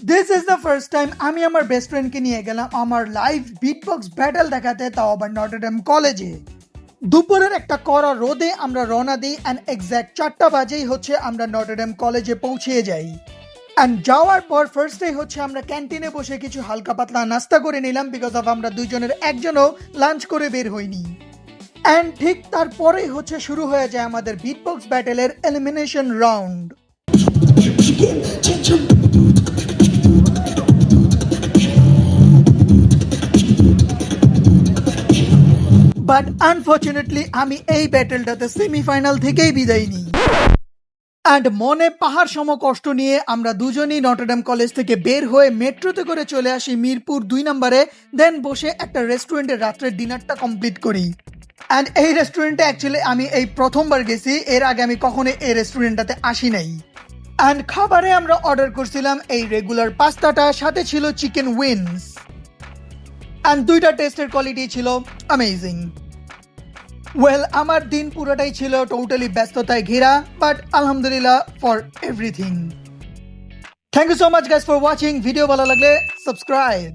This is the first time আমি আমার best ফ্রেন্ডকে নিয়ে গেলাম আমার লাইভ বিটবক্স ব্যাটল দেখাতে, তাও আবার নটরডেম কলেজে। দুপুরের একটা কড়া রোদে আমরা রওনা দিই অ্যান্ড এক্স্যাক্ট 4টা বাজেই হচ্ছে আমরা নটরডেম কলেজে পৌঁছে যাই। অ্যান্ড যাওয়ার পর ফার্স্টেই হচ্ছে আমরা ক্যান্টিনে বসে কিছু হালকা পাতলা নাস্তা করে নিলাম, বিকজ অফ আমরা দুইজনের একজনও লাঞ্চ করে বের হইনি। অ্যান্ড ঠিক তারপরেই হচ্ছে শুরু হয়ে যায় আমাদের বিটবক্স ব্যাটেলের এলিমিনেশন রাউন্ড। বাট আনফর্চুনেটলি আমি এই ব্যাটেলটাতে সেমিফাইনাল থেকেই বিদায় নিই। অ্যান্ড মনে পাহাড় সম কষ্ট নিয়ে আমরা দুজনই নটরডেম কলেজ থেকে বের হয়ে মেট্রোতে করে চলে আসি মিরপুর 2 নম্বরে। দেন বসে একটা রেস্টুরেন্টে রাত্রের ডিনারটা কমপ্লিট করি। অ্যান্ড এই রেস্টুরেন্টে অ্যাকচুয়ালি আমি এই প্রথমবার গেছি, এর আগে আমি কখনো এই রেস্টুরেন্টটাতে আসি নাই। অ্যান্ড খাবারে আমরা অর্ডার করছিলাম এই রেগুলার পাস্তাটা, সাথে ছিল চিকেন উইংস। অ্যান্ড দুইটা টেস্টের কোয়ালিটি ছিল অ্যামেজিং। ওয়েল, আমার দিন পুরোটাই ছিল টোটালি ব্যস্ততায় ঘেরা, বাট আলহামদুলিল্লাহ for everything. Thank you so much guys for watching. Video ভালো লাগলে সাবস্ক্রাইব।